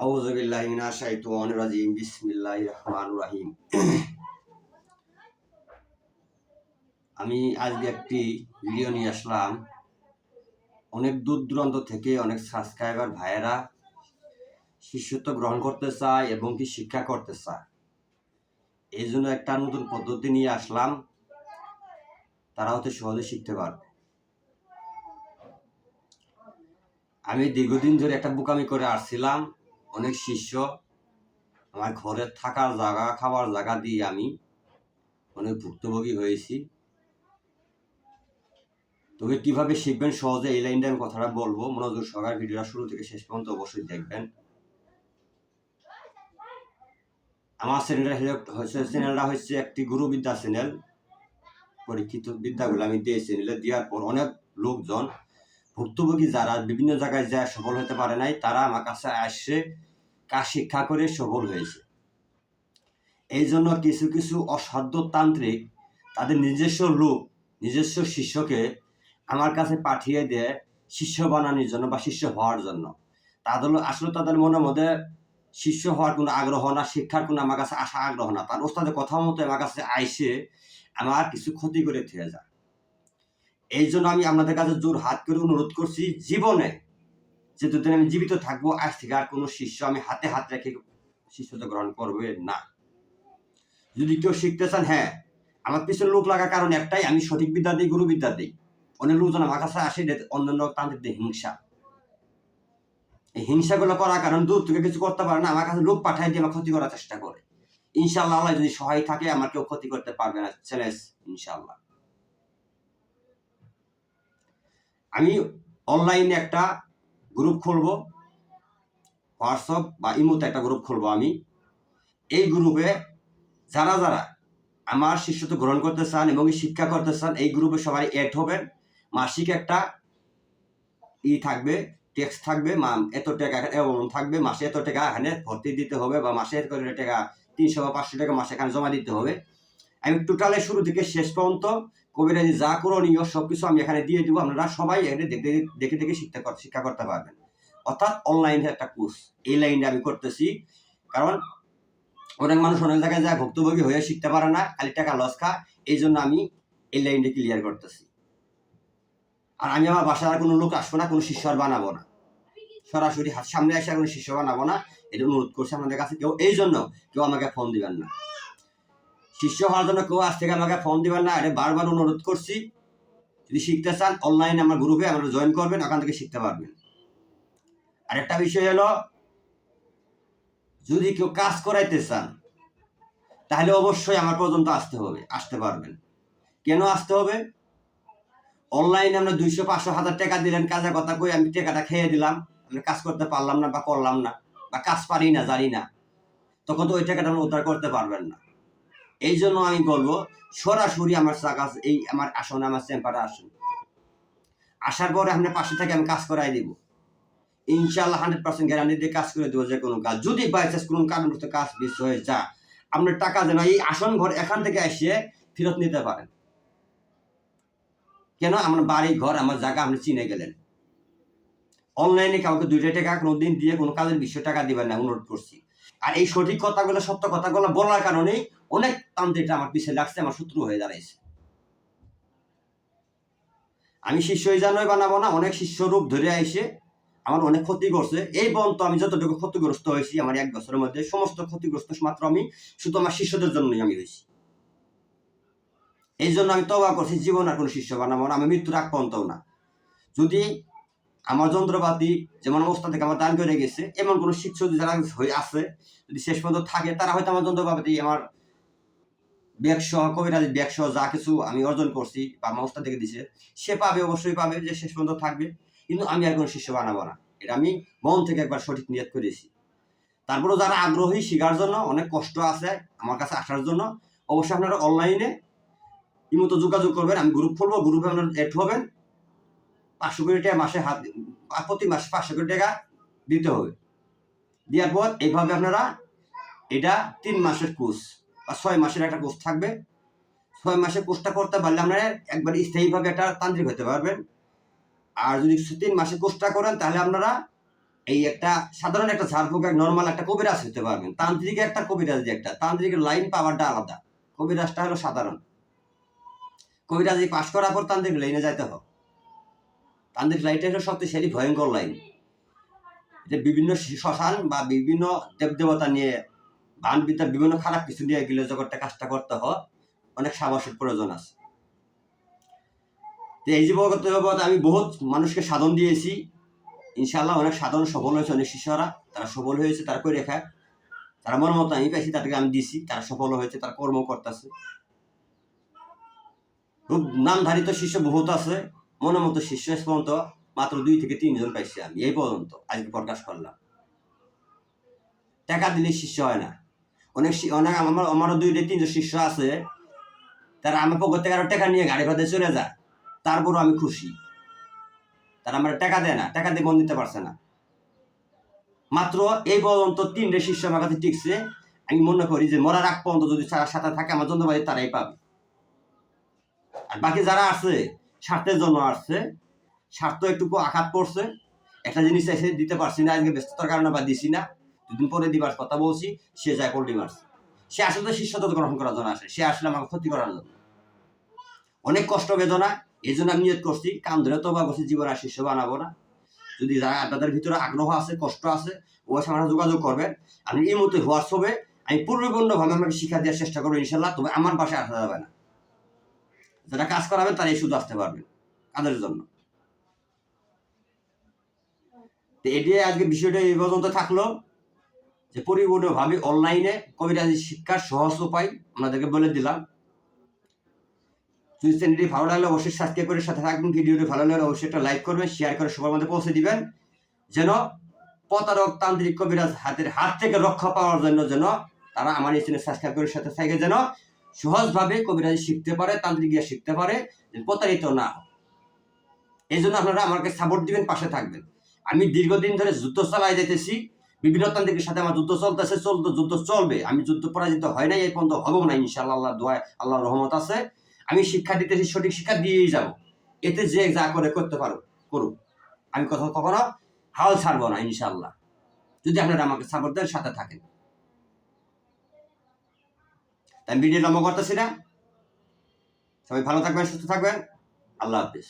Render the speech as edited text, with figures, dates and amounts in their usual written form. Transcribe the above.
আউযু বিল্লাহি মিনাশ শাইতানির রাজিম বিসমিল্লাহির রহমানির রহিম। আমি আজকে একটি ভিডিও নিয়ে আসলাম। অনেক দূর দূরান্ত থেকে অনেক সাবস্ক্রাইবার ভাইয়েরা শিষ্যত্ব গ্রহণ করতে চায় এবং কি শিক্ষা করতে চায়। এই জন্য একটা নতুন পদ্ধতি নিয়ে আসলাম, তারা হতে সহজে শিখতে পারবে। আমি দীর্ঘদিন ধরে একটা বোকামি করে আসছিলাম। অনেক শিষ্য আমার ঘরে থাকার জায়গা, খাবার জায়গা দিয়ে আমি অনেক ভুক্তভোগী হয়েছি। তবে কিভাবে শিখবেন সহজে, এই লাইনটা আমি কথাটা বলবো। মনোযোগ সহকারে ভিডিওটা শুরু থেকে শেষ পর্যন্ত অবশ্যই দেখবেন। আমার চ্যানেলটা হচ্ছে একটি গুরুবিদ্যা চ্যানেল। পরীক্ষিত বিদ্যাগুলো আমি দিয়ে চ্যানেলে দেওয়ার পর অনেক লোকজন ভুক্তভোগী যারা বিভিন্ন জায়গায় যা সফল হতে পারে নাই, তারা আমার কাছে আসছে, কাজ শিক্ষা করে সফল হয়েছে। এই জন্য কিছু কিছু অসাধ্য তান্ত্রিক তাদের নিজস্ব লোক, নিজস্ব শিষ্যকে আমার কাছে পাঠিয়ে দেয় শিষ্য বানানোর জন্য বা শিষ্য হওয়ার জন্য। তাদের আসলে তাদের মনের মধ্যে শিষ্য হওয়ার কোনো আগ্রহ না, শিক্ষার কোনো আমার কাছে আসা আগ্রহ না। তার ওস্তাদের কথা মতো আমার কাছে আইসে আমার কিছু ক্ষতি করে থেকে যায়। এই জন্য আমি আপনাদের কাছে জোর হাত করে অনুরোধ করছি, জীবনে যেদিন আমি জীবিত থাকবো, আজ থেকে আর কোনো শিষ্য আমি হাতে হাত রেখে শিষ্যত্ব গ্রহণ করবে না। যদি কেউ শিখতে চান, হ্যাঁ, আমার পিছনে লোক লাগার কারণ একটাই, আমি সঠিক বিদ্যা দিই, গুরু বিদ্যা দিই। অনেক লোকজন আমার কাছে আসে অন্যান্য তান্ত্রিকদের হিংসা। এই হিংসাগুলো করার কারণ দূর থেকে কিছু করতে পারে না, আমার কাছে লোক পাঠায় দিয়ে আমার ক্ষতি করার চেষ্টা করে। ইনশাআল্লাহ আল্লাহ যদি সহায় থাকে, আমার কেউ ক্ষতি করতে পারবে না, চ্যালেঞ্জ ইনশাআল্লাহ। আমি অনলাইনে একটা গ্রুপ খুলবো, হোয়াটসঅ্যাপ বা ইমোতে একটা গ্রুপ খুলবো আমি। এই গ্রুপে যারা যারা আমার শিষ্যত্ব গ্রহণ করতে চান এবং শিক্ষা করতে চান, এই গ্রুপে সবাই অ্যাড হবেন। মাসিক একটা থাকবে, টেক্সট থাকবে, এত টাকা থাকবে, মাসে এত টাকা এখানে ভর্তি দিতে হবে, বা মাসে এত টাকা 300 বা 500 টাকা মাসে এখানে জমা দিতে হবে। আমি টোটালে শুরু থেকে শেষ পর্যন্ত কবিরাজি যা করণীয় সবকিছু আমি এখানে দিয়ে দিব। আপনারা সবাই এখানে দেখে দেখে শিক্ষা করতে পারবেন। অর্থাৎ অনলাইনে একটা কোর্স, এই লাইনে আমি করতেছি। কারণ অনেক মানুষ অনেক জায়গায় যায় ভুক্তভোগী হয়ে শিখতে পারে না, খালি টাকা লস খা। এই জন্য আমি এই লাইনটা ক্লিয়ার করতেছি। আর আমি আমার বাসায় আর কোনো লোক আসবো না, কোনো শিষ্য আর বানাবো না, সরাসরি সামনে এসে কোনো শিষ্য বানাবো না। এটা অনুরোধ করছি আপনাদের কাছে। কেউ এই জন্য কেউ আমাকে ফোন দিবেন না, শিষ্য হওয়ার জন্য কেউ আজ থেকে আমাকে ফোন দিবেন না, এটা বারবার অনুরোধ করছি। যদি শিখতে চান, অনলাইনে আমার গ্রুপে আপনারা জয়েন করবেন, ওখান থেকে শিখতে পারবেন। আরেকটা বিষয় হলো, যদি কেউ কাজ করাইতে চান, তাহলে অবশ্যই আমার পর্যন্ত আসতে পারবেন। কেন আসতে হবে? অনলাইনে আমরা 200, 500, 1000 টাকা দিলেন, কাজের কথা কই আমি টাকাটা খেয়ে দিলাম, আমি কাজ করতে পারলাম না বা করলাম না, বা কাজ পারি না, জানি না, তখন তো ওই টাকাটা আমরা উদ্ধার করতে পারবেন না। এই জন্য আমি বলবো, সরাসরি আমার কাছে, এই আমার আসনে, আমার চেম্বারে আসুন। আসার পরে আপনার পাশে থেকে আমি কাজ করাই দিব ইনশাআল্লাহ। 100% গ্যারান্টি দিয়ে কাজ করে দেবো। যে কোনো কাজ যদি বাই চান্স কোনো কারণবশত কাজ মিস হয়ে যায়, আপনার টাকা যেন এই আসন ঘর এখান থেকে এসে ফেরত নিতে পারেন। কেন? আমার বাড়ি ঘর, আমার জায়গা আপনি চিনে গেলেন। অনলাইনে কাউকে 2 টাকা কোনোদিন দিয়ে কোনো কাজের 20 টাকা দিবেন না, অনুরোধ করছি। আর এই সঠিক কথাগুলো, সত্য কথাগুলো বলার কারণেই অনেক তান্ত্রিকরা আমার পিছিয়ে লাগছে, আমার শত্রু হয়ে দাঁড়াইছে। আমি শিষ্য এই জন্যই বানাবো না, অনেক শিষ্য রূপ ধরে আইসে আমার অনেক ক্ষতি করছে। এই পর্যন্ত আমি যতটুকু ক্ষতিগ্রস্ত হয়েছি আমার 1 বছরের মধ্যে, সমস্ত ক্ষতিগ্রস্ত মাত্র আমি শুধু আমার শিষ্যদের জন্যই আমি হয়েছি। এই জন্য আমি তওবা করছি, জীবন আর কোনো শিষ্য বানাবো না, আমি মৃত্যুর আগ পর্যন্তও না। যদি আমার যন্ত্রপাতি যেমন অবস্থা থেকে আমার দান করে গেছে, এমন কোনো শিক্ষক যারা হয়ে আছে, যদি শেষ পর্যন্ত থাকে, তারা হয়তো আমার যন্ত্রপাতি, আমার ব্যাগসহ, কবিরাজি ব্যাগসহ যা কিছু আমি অর্জন করছি বা আমার ওস্তাদ থেকে দিছে, সে পাবে, অবশ্যই পাবে, যে শেষ পর্যন্ত থাকবে। কিন্তু আমি আর কোনো শিষ্য বানাবো না, এটা আমি মন থেকে একবার সঠিক নিয়ত করেছি। তারপরেও যারা আগ্রহী শিখার জন্য, অনেক কষ্ট আছে আমার কাছে আসার জন্য, অবশ্যই আপনারা অনলাইনে ইমতো যোগাযোগ করবেন। আমি গ্রুপ খুলবো, গ্রুপে আপনারা অ্যাড হবেন। 500 কোটি টাকা মাসে প্রতি মাসে 500 কোটি টাকা দিতে হবে। দেওয়ার পর এইভাবে আপনারা, এটা 3 মাসের কোর্স বা 6 মাসের একটা কোর্স থাকবে। 6 মাসের কোর্সটা করতে পারলে আপনারা একবার স্থায়ীভাবে একটা তান্ত্রিক হতে পারবেন। আর যদি 3 মাসের কোর্সটা করেন, তাহলে আপনারা এই একটা সাধারণ একটা ঝাড়ফুঁক নর্মাল একটা কবিরাজ হতে পারবেন। তান্ত্রিকের একটা কবিরাজ যে একটা তান্ত্রিকের লাইন পাওয়ারটা আলাদা, কবিরাজটা হলো সাধারণ। কবিরাজি পাশ করার পর তান্ত্রিক লাইনে যাইতে হবে। তান্ত্রিক লাইনটা হলো শক্তিশালী ভয়ঙ্কর লাইন, যে বিভিন্ন শ্মশান বা বিভিন্ন দেবদেবতা নিয়ে বানবিদ্যার বিভিন্ন খারাপ কিছু নিয়ে গেলে জগৎটা কাজটা করতে হয়, অনেক সাহসের প্রয়োজন আছে। তো এই জীবগত আমি বহুত মানুষকে সাধন দিয়েছি, ইনশাআল্লাহ অনেক সাধন সফল হয়েছে, অনেক শিষ্যরা তারা সফল হয়েছে, তারা করে খায়, তারা মনের মতো আমি পাইছি, তাদেরকে আমি দিছি, তারা সফল হয়েছে, তারা কর্ম করতেছে। খুব নামধারিত শিষ্য বহুত আছে, মনের মতো শিষ্য পর্যন্ত মাত্র 2 থেকে 3 জন পাইছি আমি এই পর্যন্ত, আজকে প্রকাশ করলাম। টাকা দিলে শিষ্য হয় না। অনেক অনেক আমারও 2-3 জন শিষ্য আছে, তারা আমার পকেট থেকে আরো টাকা নিয়ে গাড়ি ভাড়া চলে যায়, তারপরও আমি খুশি। তারা আমার টাকা দেয় না, টাকা দিয়ে মন দিতে পারছে না। মাত্র এই পর্যন্ত 3টে শিষ্য আমার কাছে টিকছে। আমি মনে করি যে মরার আগ পর্যন্ত যদি সাথে থাকে আমার জন্য তারাই পাবে। আর বাকি যারা আছে স্বার্থের জন্য আসছে, স্বার্থ একটুকু আঘাত পড়ছে, একটা জিনিস এসে দিতে পারছি না, আজকে ব্যস্ততার কারণে বা দিছি না, 2 দিন পরে দিবার কথা বলছি, সে যায় পোল্ট্রি মারছে। সে আসলে শিষ্যত্ব গ্রহণ করার জন্য আসে, সে আসলে আমাকে ক্ষতি করার জন্য। অনেক কষ্ট বেদনা, এই জন্য আমি নিয়ত করছি কান ধরে তবা করছি জীবন আর শিষ্য বানাবো না। যদি যারা আপনাদের ভিতরে আগ্রহ আছে, কষ্ট আছে, ওর সাথে যোগাযোগ করবেন। আমি এই মুহূর্তে হোয়াটসঅ্যাপে আমি পূর্বপূর্ণভাবে আমাকে শিক্ষা দেওয়ার চেষ্টা করবো ইনশাল্লাহ। তবে আমার বাসায় আসা যাবে না, যারা কাজ করাবেন তারাই শুধু আসতে পারবেন কাজের জন্য। তো এটি আজকে বিষয়টা এই পর্যন্ত থাকলো, যে পরিপূর্ণভাবে অনলাইনে কবিরাজি শিক্ষার সহজ উপায় আপনাদেরকে বলে দিলাম। যদি চ্যানেলটি ভালো লাগলে অবশ্যই সাবস্ক্রাইব করে সাথে থাকবেন। ভিডিওটি ভালো লাগলে অবশ্যই একটা লাইক করবেন, শেয়ার করে সবার মধ্যে পৌঁছে দিবেন, যেন প্রতারক তান্ত্রিক কবিরাজ হাত থেকে রক্ষা পাওয়ার জন্য যেন তারা আমার এই চ্যানেল সাবস্ক্রাইব করে সাথে থাকে, যেন সহজভাবে কবিরাজি শিখতে পারে, তান্ত্রিক শিখতে পারে, প্রতারিত না হয়। এই জন্য আপনারা আমাকে সাপোর্ট দিবেন, পাশে থাকবেন। আমি দীর্ঘদিন ধরে যুদ্ধ চালাই যেতেছি, বিভিন্ন তান্ত্রিকের সাথে আমার যুদ্ধ চলতেছে, যুদ্ধ চলবে। আমি যুদ্ধ পরাজিত হয় নাই, এই পর্যন্ত হবো না ইনশাআল্লাহ। আল্লাহ দোয়ায়, আল্লাহর রহমত আছে। আমি শিক্ষা দিতেছি, সঠিক শিক্ষা দিয়েই যাব। এতে যে যা করে করতে পারো করুক, আমি কখনো হাল ছাড়বো না ইনশাআল্লাহ, যদি আপনারা আমাকে সাপোর্ট দেন, সাথে থাকেন। তাই ভিডিও লম্বা করতেছি না, সবাই ভালো থাকবেন, সুস্থ থাকবেন, আল্লাহ হাফিজ।